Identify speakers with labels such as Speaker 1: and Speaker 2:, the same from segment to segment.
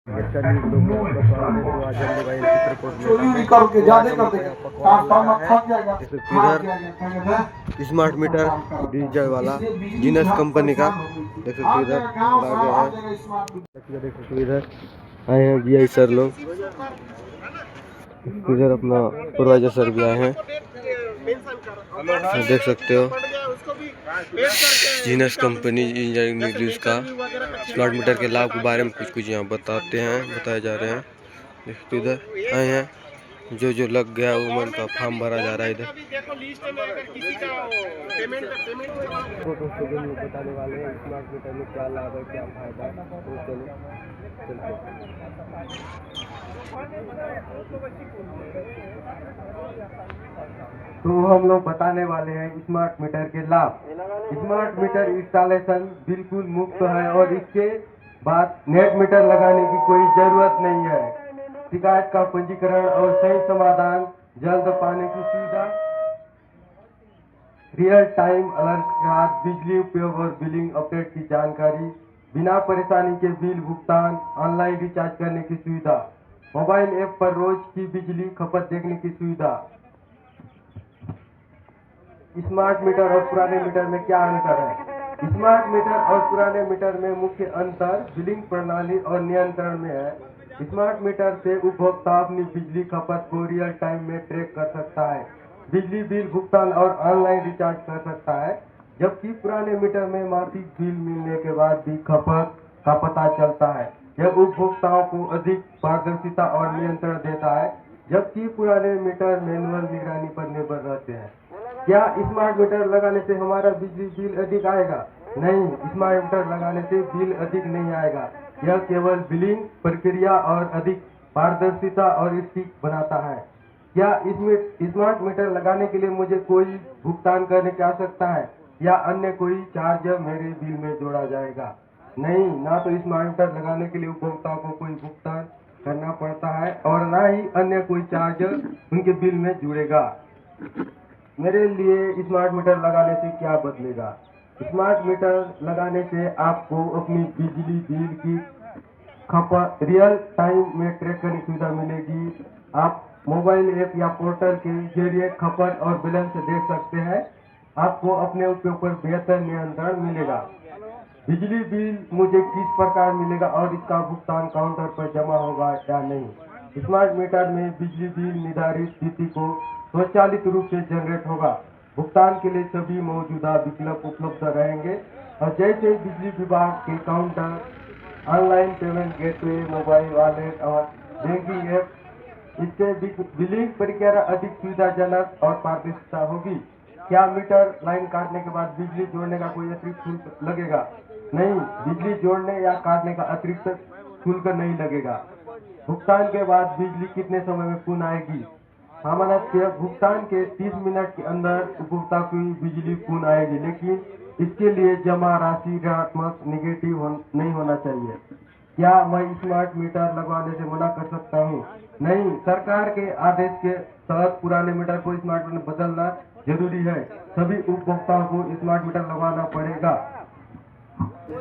Speaker 1: अच्छा न्यूज़ लोग आपका स्वागत है। तो आज हमने भाई चित्रकूट में
Speaker 2: चोरी करके
Speaker 1: तो आज
Speaker 2: ज्यादा
Speaker 1: हम
Speaker 2: कर
Speaker 1: लोग का
Speaker 2: देंगे।
Speaker 1: यहाँ पकवान
Speaker 2: ट्रांसफार्मर
Speaker 1: लगा है।
Speaker 2: फट जाएगा,
Speaker 1: देख सकते हो
Speaker 2: हाथ
Speaker 1: इधर
Speaker 2: जाएगा, क्या कहते हैं,
Speaker 1: स्मार्ट
Speaker 2: इससे
Speaker 1: मीटर
Speaker 2: काम कर रहे
Speaker 1: डीजल
Speaker 2: हैं।
Speaker 1: वाला
Speaker 2: इसलिए बिजली
Speaker 1: जीनस
Speaker 2: विभाग
Speaker 1: कंपनी का
Speaker 2: परेशान हो गई थी।
Speaker 1: देख सकते हो
Speaker 2: आ
Speaker 1: इधर
Speaker 2: जाएगा गाँव
Speaker 1: लागे
Speaker 2: साहब, आ
Speaker 1: हैं।
Speaker 2: जाएगा स्मार्ट
Speaker 1: देख सकते हो इधर आए हैं जीआई सर लोग। इधर अपना सुपरवाइजर सर भी आए हैं। देख सकते हो जीनस कंपनी इंजीनियरिंग न्यूज़ का स्मार्ट मीटर के लाभ के बारे में कुछ कुछ यहाँ बताए जा रहे हैं। देख सकते हो इधर आए हैं। जो लग गया वो मन का फॉर्म भरा जा रहा है इधर। तो दोस्तों जो लोग बताने वाले हैं स्मार्ट मीटर में क्या लाभ है क्या फायदा है, तो चलो चलते। तो हम लोग बताने वाले हैं स्मार्ट मीटर के लाभ। स्मार्ट मीटर इंस्टॉलेशन बिल्कुल मुफ्त है और इसके बाद नेट मीटर लगाने की कोई जरूरत नहीं है। शिकायत का पंजीकरण और सही समाधान जल्द पाने की सुविधा, रियल टाइम अलर्ट के साथ बिजली उपयोग और बिलिंग अपडेट की जानकारी, बिना परेशानी के बिल भुगतान, ऑनलाइन रिचार्ज करने की सुविधा, मोबाइल ऐप पर रोज की बिजली खपत देखने की सुविधा। स्मार्ट मीटर और पुराने मीटर में क्या अंतर है? स्मार्ट मीटर और पुराने मीटर में मुख्य अंतर बिलिंग प्रणाली और नियंत्रण में है। स्मार्ट मीटर से उपभोक्ता अपनी बिजली खपत को रियल टाइम में ट्रैक कर सकता है, बिजली बिल भुगतान और ऑनलाइन रिचार्ज कर सकता है, जबकि पुराने मीटर में मासिक बिल मिलने के बाद भी खपत का पता चलता है। यह उपभोक्ताओं को अधिक पारदर्शिता और नियंत्रण देता है, जबकि पुराने मीटर मैनुअल निगरानी पर निर्भर रहते हैं। क्या स्मार्ट मीटर लगाने से हमारा बिजली बिल अधिक आएगा? नहीं, स्मार्ट मीटर लगाने से बिल अधिक नहीं आएगा। यह केवल बिलिंग प्रक्रिया और अधिक पारदर्शिता और स्टिक बनाता है। क्या इसमें स्मार्ट मीटर लगाने के लिए मुझे कोई भुगतान करने की आवश्यकता है या अन्य कोई चार्ज मेरे बिल में जोड़ा जाएगा? नहीं, ना तो स्मार्ट मीटर लगाने के लिए उपभोक्ताओं को कोई भुगतान करना पड़ता है और ना ही अन्य कोई चार्ज उनके बिल में जुड़ेगा। मेरे लिए स्मार्ट मीटर लगाने से क्या बदलेगा? स्मार्ट मीटर लगाने से आपको अपनी बिजली बिल की खपत रियल टाइम में ट्रैक करने की सुविधा मिलेगी। आप मोबाइल ऐप या पोर्टल के जरिए खपत और बैलेंस देख सकते हैं। आपको अपने उपयोग पर बेहतर नियंत्रण मिलेगा। बिजली बिल मुझे किस प्रकार मिलेगा और इसका भुगतान काउंटर पर जमा होगा या नहीं? स्मार्ट मीटर में बिजली बिल निर्धारित तिथि को स्वचालित रूप से जनरेट होगा। भुगतान के लिए सभी मौजूदा विकल्प उपलब्ध रहेंगे और जैसे बिजली विभाग के counter, online payment gateway, mobile wallet और बैंकिंग ऐप, इससे बिलिंग प्रक्रिया अधिक सुविधाजनक और पारदर्शिता होगी। क्या मीटर लाइन काटने के बाद बिजली जोड़ने का कोई अतिरिक्त शुल्क लगेगा? नहीं, बिजली जोड़ने या काटने का अतिरिक्त शुल्क नहीं लगेगा। भुगतान के बाद बिजली कितने समय में पुनः आएगी? सामान्यतः भुगतान के 30 मिनट के अंदर उपभोक्ता की बिजली पुनः आएगी, लेकिन इसके लिए जमा राशि ऋणात्मक नहीं होना चाहिए। क्या मैं स्मार्ट मीटर लगवाने से मना कर सकता हूँ? नहीं, सरकार के आदेश के तहत पुराने मीटर को स्मार्ट मीटर बदलना जरूरी है। सभी उपभोक्ताओं को स्मार्ट मीटर लगवाना पड़ेगा।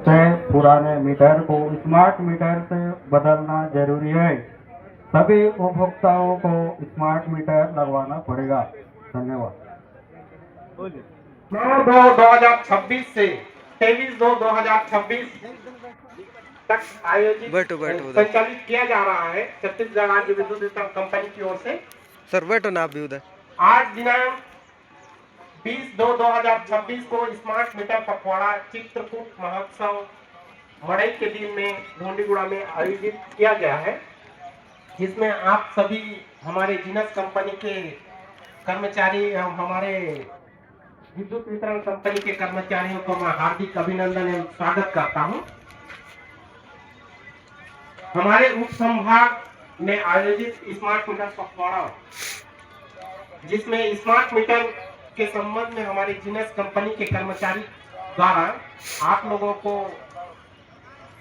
Speaker 2: से पुराने मीटर को स्मार्ट मीटर से बदलना जरूरी है। सभी उपभोक्ताओं को स्मार्ट मीटर लगवाना पड़ेगा। धन्यवाद।
Speaker 3: 9/2/2026 से 23/2/2026 तक आयोजित
Speaker 1: बैठो बैठो उधर
Speaker 3: संचालित किया जा रहा है छत्तीसगढ़ राज्य विद्युत वितरण कंपनी की ओर से।
Speaker 1: सर, बैठो ना आप भी उधर।
Speaker 3: आज दिनांक 20/2/2026 को स्मार्ट मीटर पखवाड़ा चित्रकूट महोत्सव मड़ई के दिन में ढोंडीगुड़ा में आयोजित किया गया है, जिसमें आप सभी हमारे जीनस कंपनी के कर्मचारी एवं हमारे विद्युत वितरण कंपनी के कर्मचारियों को मैं हार्दिक अभिनंदन एवं स्वागत करता हूं। हमारे उप संभाग में आयोजित स्मार्ट मीटर पखवाड़ा, जिसमें स्मार्ट मीटर के संबंध में हमारे जीनस कंपनी के कर्मचारी द्वारा आप लोगों को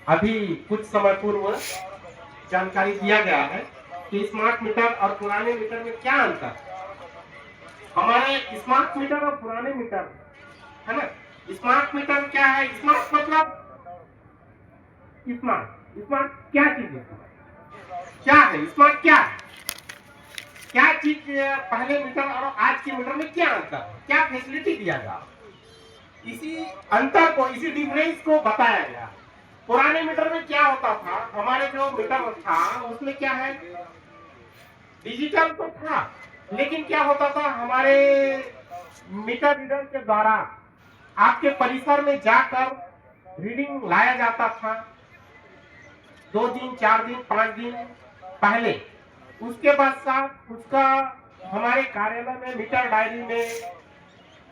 Speaker 3: अभी कुछ समय पूर्व जानकारी दिया गया है कि स्मार्ट मीटर और पुराने मीटर में क्या अंतर है। हमारे स्मार्ट मीटर और पुराने मीटर है ना। स्मार्ट मीटर क्या है? स्मार्ट मतलब स्मार्ट क्या चीज है? क्या है स्मार्ट, क्या है, क्या चीज पहले मीटर और आज के मीटर में क्या अंतर है, क्या फैसिलिटी दिया गया, इसी अंतर को, इसी डिफरेंस को बताया गया। पुराने मीटर में क्या होता था, हमारे जो मीटर था उसमें क्या है, डिजिटल तो था, लेकिन क्या होता था, हमारे मीटर रीडर के द्वारा आपके परिसर में जाकर रीडिंग लाया जाता था 2 दिन 4 दिन 5 दिन पहले। उसके पश्चात उसका हमारे कार्यालय में मीटर डायरी में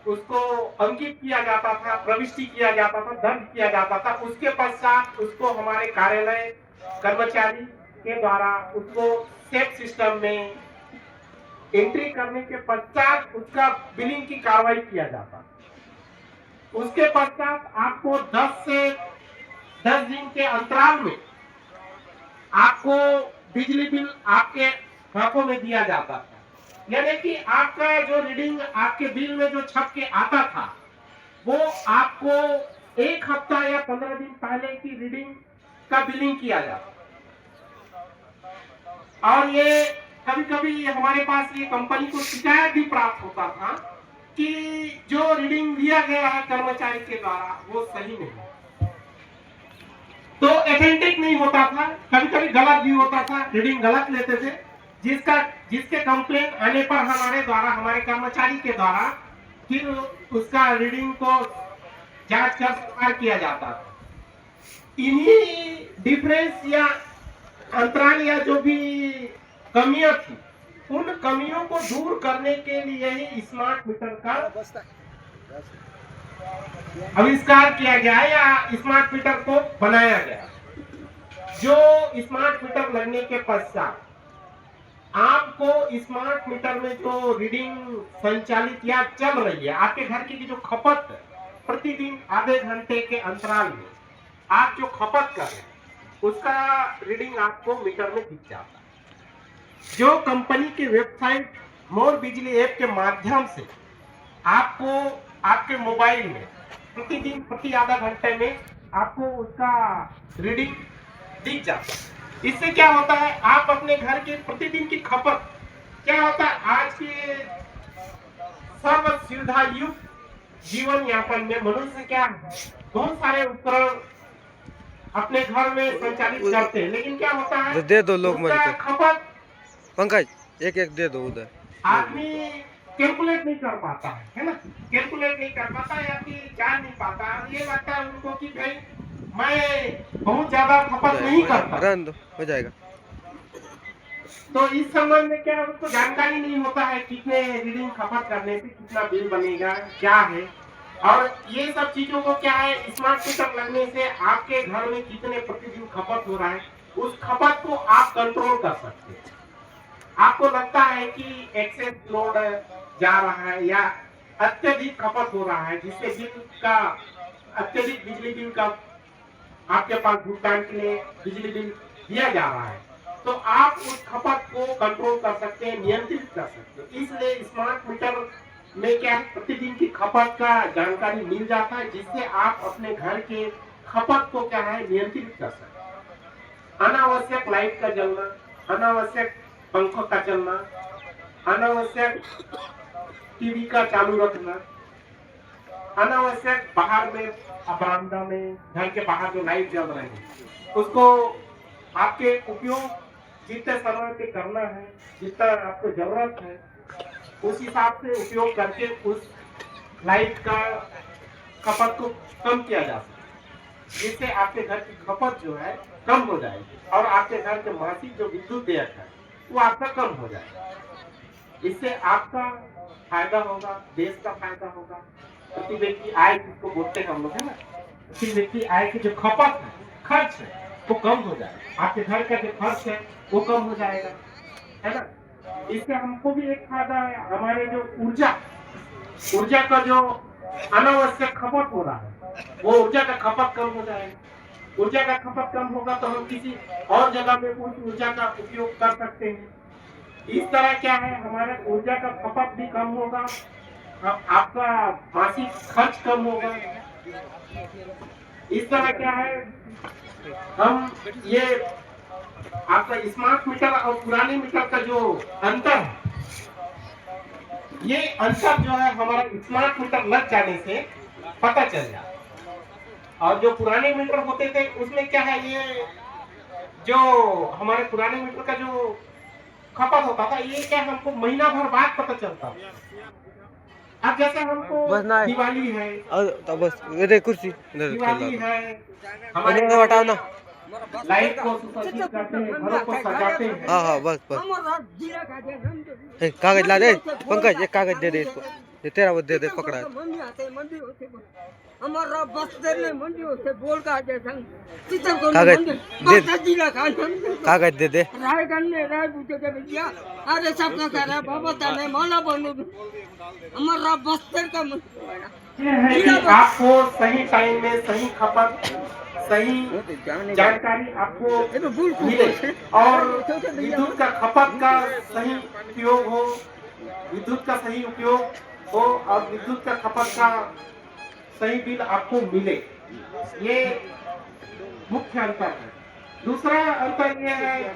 Speaker 3: उसको अंकित किया जाता था, प्रविष्टि किया जाता था, दर्ज किया जाता था। उसके पश्चात उसको हमारे कार्यालय कर्मचारी के द्वारा उसको सेफ सिस्टम में एंट्री करने के पश्चात उसका बिलिंग की कार्रवाई किया जाता। उसके पश्चात आपको 10 दिन के अंतराल में आपको बिजली बिल आपके हाथों में दिया जाता था। यानी कि आपका जो रीडिंग आपके बिल में जो छप के आता था वो आपको 1 हफ्ता या 15 दिन पहले की रीडिंग का बिलिंग किया जाता। और ये कभी कभी हमारे पास ये कंपनी को शिकायत भी प्राप्त होता था कि जो रीडिंग लिया गया है कर्मचारी के द्वारा वो सही नहीं, तो ऑथेंटिक नहीं होता था, कभी कभी गलत भी होता था, रीडिंग गलत लेते थे, जिसके कंप्लेन आने पर हमारे द्वारा, हमारे कर्मचारी के द्वारा फिर उसका रीडिंग को जांच कर सुधार किया जाता था। इन्हीं डिफरेंस या अंतराल या जो भी कमियां थी, उन कमियों को दूर करने के लिए ही स्मार्ट मीटर का आविष्कार किया गया या स्मार्ट मीटर को बनाया गया। जो स्मार्ट मीटर लगने के पश्चात आपको स्मार्ट मीटर में जो रीडिंग संचालित या चल रही है, आपके घर की जो खपत है, प्रतिदिन आधे घंटे के अंतराल में आप जो खपत कर रहे हैं उसका रीडिंग आपको मीटर में दिख जाता है। जो कंपनी की वेबसाइट मोर बिजली ऐप के माध्यम से आपको आपके मोबाइल में प्रतिदिन प्रति आधा घंटे में आपको उसका रीडिंग दिख जाता है। इससे क्या होता है, आप अपने घर के प्रतिदिन की खपत क्या होता है, आज के सर्व सुविधा युक्त जीवन यापन में मनुष्य क्या बहुत सारे उपकरण अपने घर में संचालित करते हैं, लेकिन क्या होता है,
Speaker 4: दे दो लोग
Speaker 3: उसका खपत
Speaker 4: पंकज एक एक दे दो उधर।
Speaker 3: आदमी कैलकुलेट नहीं कर पाता है ना, कैलकुलेट नहीं कर पाता या फिर जान नहीं पाता। ये लगता है उनको कि भाई मैं बहुत ज्यादा खपत नहीं करता,
Speaker 4: रहने दो, हो जाएगा।
Speaker 3: तो इस संबंध में क्या उसको जानकारी नहीं होता है कितने रीडिंग खपत करने से कितना बिल बनेगा, क्या है। और ये सब चीजों को क्या है, स्मार्ट मीटर लगने से आपके घर में कितने प्रतिदिन खपत हो रहा है उस खपत को आप कंट्रोल कर सकते हैं। आपको लगता है कि एक्सेस लोड जा रहा है या अत्यधिक खपत हो रहा है, जिससे बिल का अत्यधिक बिजली बिल का आपके पास भुगतान के लिए बिजली बिल दिया जा रहा है, तो आप उस खपत को कंट्रोल कर सकते हैं, नियंत्रित कर सकते हैं। इसलिए स्मार्ट मीटर में क्या है, प्रतिदिन की खपत का जानकारी मिल जाता है, जिससे आप अपने घर के खपत को क्या है नियंत्रित कर सकते हैं। अनावश्यक लाइट का जलना, अनावश्यक पंखों का चलना, अनावश्यक टीवी का चालू रखना, अनावश्यक बाहर में बरामदा में घर के बाहर जो लाइट जल रहे हैं उसको आपके उपयोग जितने समय पे करना है, जितना आपको जरूरत है उस हिसाब से उपयोग करके उस लाइट का खपत को कम किया जा सकता है, जिससे आपके घर की खपत जो है कम हो जाएगी और आपके घर के मासिक जो विद्युत देयक है वो आपका कम हो जाएगा। इससे आपका फायदा होगा, देश का फायदा होगा, प्रति व्यक्ति आय जिसको बोलते हैं हम लोग, है ना, प्रति व्यक्ति आय की जो खपत है, खर्च है वो कम हो जाएगा, आपके घर का जो खर्च है वो कम हो जाएगा, है ना। इससे हमको भी एक फायदा है, हमारे जो ऊर्जा का जो अनावश्यक खपत हो रहा है वो ऊर्जा का खपत कम हो जाएगा। ऊर्जा का खपत कम होगा तो हम किसी और जगह में उस ऊर्जा का उपयोग कर सकते हैं। इस तरह क्या है, हमारे ऊर्जा का खपत भी कम होगा, आपका मासिक खर्च कम होगा। इस तरह क्या है, हम ये आपका स्मार्ट मीटर और पुराने मीटर का जो अंतर है, ये अंतर जो है हमारा स्मार्ट मीटर लग जाने से पता चल जाता है। और जो पुराने मीटर होते थे उसमें क्या है, ये जो हमारे पुराने मीटर का जो खपत होता था, ये क्या हमको महीना भर बाद पता चलता था। अब जैसे हमको
Speaker 4: बस ना है।
Speaker 3: दिवाली है,
Speaker 4: तो बस इधर कुर्सी इधर
Speaker 3: दिवाली
Speaker 4: चल
Speaker 3: है, हमारे
Speaker 4: इधर हटाओ ना।
Speaker 3: लाइट को सुसज्जित करते हैं, घरों को सजाते हैं।
Speaker 4: हाँ हाँ बस बस। ए, कागज ला दे पंकज, एक कागज दे दे इसको, ये तेरा वो दे दे पकड़ा है।
Speaker 5: हमारा बस्तर में मंडी होते बोल का जैसा
Speaker 4: कागज दे, कागज दे दे।
Speaker 5: रायगढ़ में राय पूछे के भैया अरे सब का कर रहा बाबा ताने माला बनो हमारा बस्तर का
Speaker 3: ये है कि आपको सही टाइम में सही खपत, सही जानकारी आपको मिले और विद्युत का खपत का सही उपयोग हो, विद्युत का सही उपयोग हो और विद्युत का खपत का सही बिल आपको मिले, ये मुख्य अंतर है। दूसरा अंतर ये है,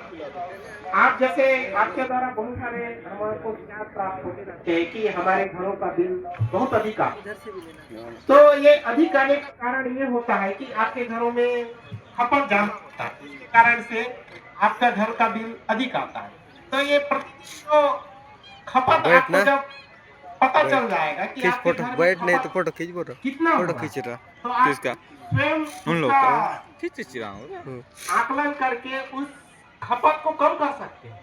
Speaker 3: आप जैसे आपके द्वारा बहुत सारे हमारे को शिकायत प्राप्त होते रहते हैं कि हमारे घरों का बिल बहुत अधिक आता है। तो ये अधिक आने का कारण ये होता है कि आपके घरों में खपत ज्यादा होता है, इसके कारण से आपका घर का बिल अधिक आता है। तो ये तो खपत
Speaker 4: बैठ
Speaker 3: आपको
Speaker 4: ना।
Speaker 3: जब पता चल जाएगा कि
Speaker 4: खींच
Speaker 3: आपके
Speaker 4: फोटो,
Speaker 3: घर में
Speaker 4: बैठ नहीं तो
Speaker 3: खपत
Speaker 4: फोटो खींच, फोटो
Speaker 3: कितना
Speaker 4: फोटो
Speaker 3: होगा,
Speaker 4: खींच रहा।
Speaker 3: तो आप
Speaker 6: किसका?
Speaker 3: स्वयं
Speaker 6: उन लोग
Speaker 3: उसका
Speaker 6: का खींच रहा हूँ।
Speaker 3: आकलन करके उस खपत को कम कर सकते हैं।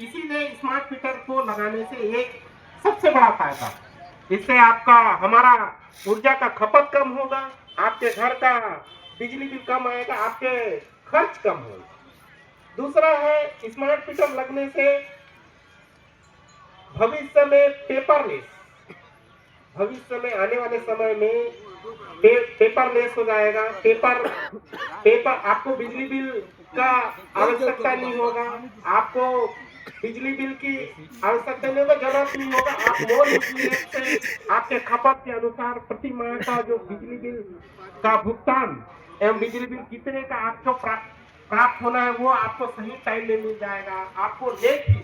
Speaker 3: इसीलिए स्मार्ट मीटर को लगाने से ये सबसे बड़ा फायदा, इससे आपका हमारा ऊर्जा का खपत कम होगा, आपके घर का बिजली बिल कम आएगा, आपके खर्च कम होगा। दूसरा है स्मार्ट मीटर लगने से भविष्य में पेपरलेस, भविष्य में आने वाले समय में पेपरलेस हो जाएगा। पेपर आपको बिजली बिल का आवश्यकता नहीं होगा, आपको बिजली बिल की आवश्यकता नहीं होगा, जरूरत नहीं होगा। आप मोर बिजली ऐप से आपके खपत के अनुसार प्रति माह का जो बिजली बिल का भुगतान एवं बिजली बिल कितने का आपको प्राप्त होना है वो आपको सही टाइम में मिल जाएगा। आपको लेट की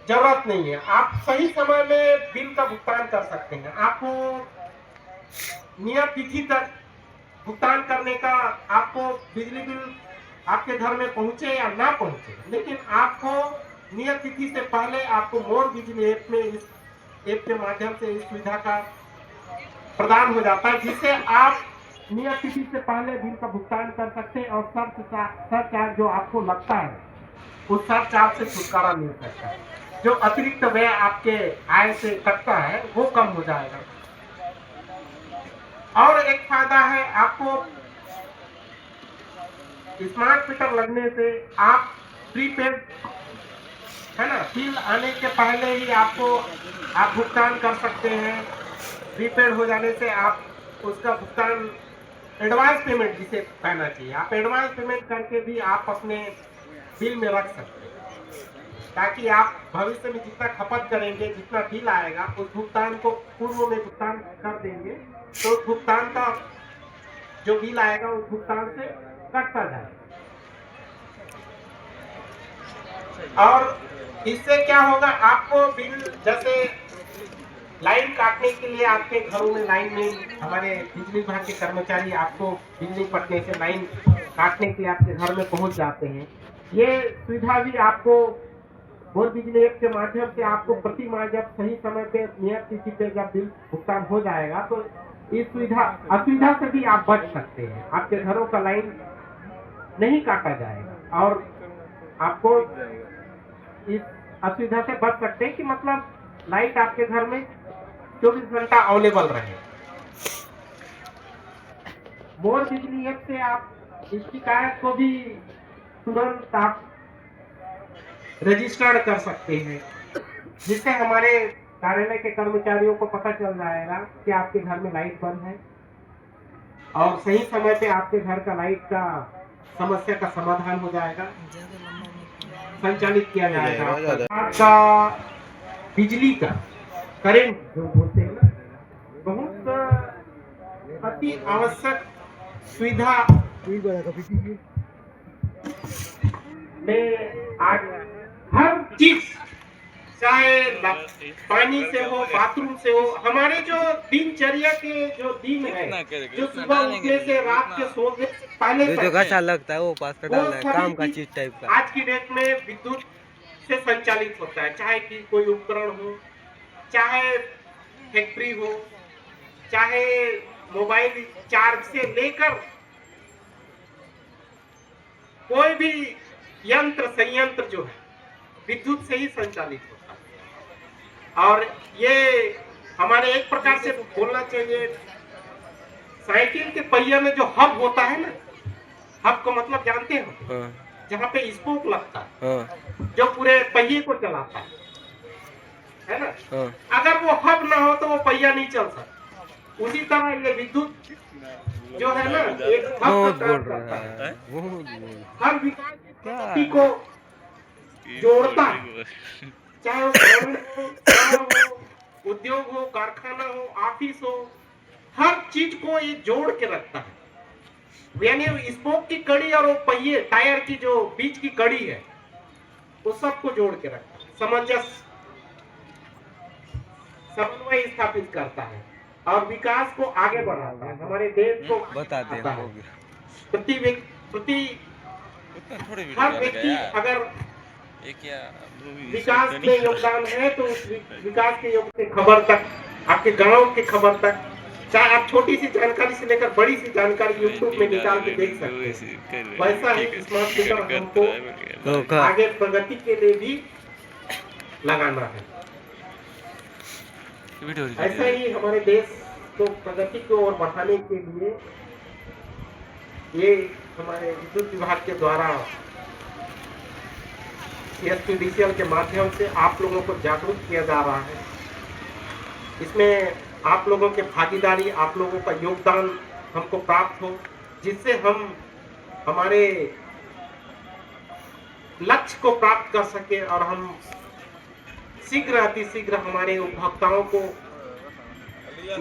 Speaker 3: जरूरत नहीं है, आप सही समय में बिल का भुगतान कर सकते हैं। आपको नियत तिथि तक भुगतान करने का, आपको बिजली बिल आपके घर में पहुंचे या ना पहुंचे, लेकिन आपको नियत तिथि से पहले आपको मोर बिजली ऐप में, इस ऐप के माध्यम से इस सुविधा का प्रदान हो जाता है, जिससे आप नियत तिथि से पहले बिल का भुगतान कर सकते हैं और सरचार्ज जो आपको लगता है उस सरचार्ज से छुटकारा मिल सकता है। जो अतिरिक्त व्यय आपके आय से कटता है वो कम हो जाएगा। और एक फायदा है, आपको स्मार्ट मीटर लगने से आप प्रीपेड है ना, बिल आने के पहले ही आप भुगतान कर सकते हैं। प्रीपेड हो जाने से आप उसका भुगतान एडवांस पेमेंट जिसे कहना चाहिए, आप एडवांस पेमेंट करके भी आप अपने बिल में रख सकते हैं, ताकि आप भविष्य में जितना खपत करेंगे, जितना बिल आएगा, उस भुगतान को पूर्व में भुगतान कर देंगे, तो उस भुगतान का जो बिल आएगा उस भुगतान से कटता जाएगा। और इससे क्या होगा, आपको बिल जैसे लाइन काटने के लिए आपके घरों में लाइन में हमारे बिजली विभाग के कर्मचारी आपको बिजली कटने से लाइन काटने के लिए आपके घर में पहुंच जाते हैं। ये सुविधा भी आपको मोर बिजली ऐप के माध्यम से आपको प्रति माह जब सही समय पे नियत तिथि पे जब बिल भुगतान हो जाएगा, तो इस असुविधा से भी आप बच सकते हैं। आपके घरों का लाइन नहीं काटा जाएगा और आपको इस असुविधा से बच सकते हैं कि मतलब लाइट आपके घर में 24 घंटा अवेलेबल रहे। मोर बिजली ऐप से आप इस शिकायत को भी तुरंत आप रजिस्टर्ड कर सकते हैं, जिससे हमारे कार्यालय के कर्मचारियों को पता चल जाएगा कि आपके घर में लाइट बंद है और सही समय पे आपके घर का लाइट का समस्या का समाधान हो जाएगा, संचालित किया जाएगा। आपका बिजली का करंट जो बोलते हैं ना, बहुत अति आवश्यक सुविधा में आज हर चीज, चाहे पानी से हो, बाथरूम से हो, हमारे जो दिनचर्या के जो दिन है, जो सुबह उठने से रात के सोने से पहले
Speaker 4: जो
Speaker 3: तक
Speaker 4: अच्छा लगता है वो पास का
Speaker 3: वो
Speaker 4: डालना है,
Speaker 3: सभी
Speaker 4: काम का
Speaker 3: चीज
Speaker 4: चीज टाइप का।
Speaker 3: आज की डेट में विद्युत से संचालित होता है। चाहे कि कोई उपकरण हो, चाहे फैक्ट्री हो, चाहे मोबाइल चार्ज से लेकर कोई भी यंत्र संयंत्र जो है विद्युत से ही संचालित होता है। और ये हमारे एक प्रकार से बोलना चाहिए, साइकिल के पहिए में जो हब होता है ना, हब का मतलब जानते हो,
Speaker 4: हाँ
Speaker 3: जहाँ पे स्पोक लगता है,
Speaker 4: हाँ
Speaker 3: जो पूरे पहिए को चलाता है ना।
Speaker 4: हाँ।
Speaker 3: अगर वो हब ना हो तो वो पहिया नहीं चल सकता। उसी तरह ये विद्युत जो है ना, एक हब का
Speaker 4: बहुत बोल
Speaker 3: काम
Speaker 4: रहा
Speaker 3: करता
Speaker 4: है,
Speaker 3: है।
Speaker 4: बहुत बोल
Speaker 3: हर व्यक्ति
Speaker 4: क्या
Speaker 3: को जोड़ता है, चाहे वो ग्रामीण हो, गाँव हो, उद्योग हो, कारखाना हो, ऑफिस हो, हर चीज को ये जोड़ के रखता है। यानी स्पोक की कड़ी और वो पहिए टायर की जो बीच की कड़ी है, वो सबको जोड़ के रखता है, सामंजस्य समन्वय स्थापित करता है और विकास को आगे बढ़ाता है, हमारे देश को
Speaker 4: बता दे
Speaker 3: बढ़ाता
Speaker 4: हो
Speaker 3: है।
Speaker 4: गया।
Speaker 3: प्रति हर व्यक्ति अगर विकास में योगदान है तो उस विकास के योग की खबर तक, आपके गांव की खबर तक, चाहे आप छोटी सी जानकारी से लेकर बड़ी सी जानकारी यूट्यूब में निकाल के देख सकते हैं। वैसा ही स्मार्ट मीटर हमको
Speaker 4: तो का
Speaker 3: आगे प्रगति के लिए भी लगाना है। ऐसा ही हमारे देश को प्रगति की ओर बढ़ाने के लिए ये हमारे विद्युत विभाग के द्वारा CSPDCL के माध्यम से आप लोगों को जागरूक किया जा रहा है। इसमें आप लोगों के भागीदारी, आप लोगों का योगदान हमको प्राप्त हो, जिससे हम हमारे लक्ष्य को प्राप्त कर सके और हम शीघ्र अतिशीघ्र हमारे उपभोक्ताओं को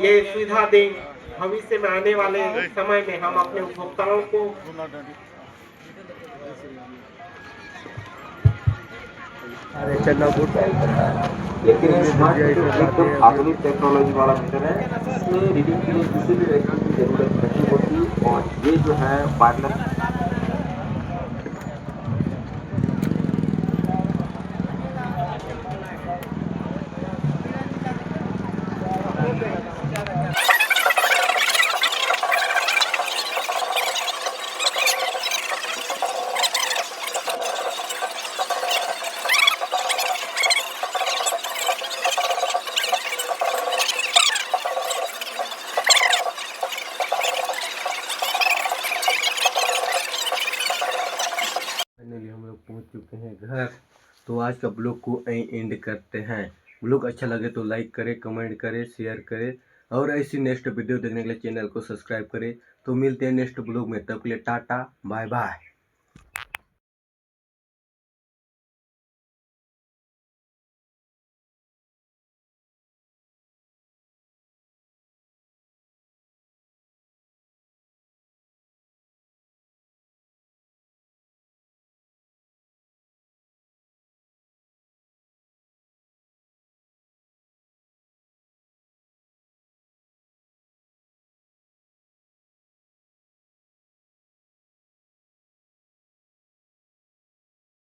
Speaker 3: ये सुविधा दें। भविष्य में आने वाले समय में हम अपने उपभोक्ताओं को
Speaker 1: लेकिन स्मार्ट मीटर एकदम आधुनिक टेक्नोलॉजी वाला मीटर है। इसमें रीडिंग के लिए किसी भी व्यक्ति की जरूरत नहीं होती और ये जो है वायरलेस
Speaker 6: फाइनली हम लोग पहुंच चुके हैं घर। तो आज का ब्लॉग को यहीं एंड करते हैं। ब्लॉग अच्छा लगे तो लाइक करें, कमेंट करें, शेयर करें और ऐसी नेक्स्ट वीडियो देखने के लिए चैनल को सब्सक्राइब करें। तो मिलते हैं नेक्स्ट ब्लॉग में, तब के लिए टाटा बाय बाय।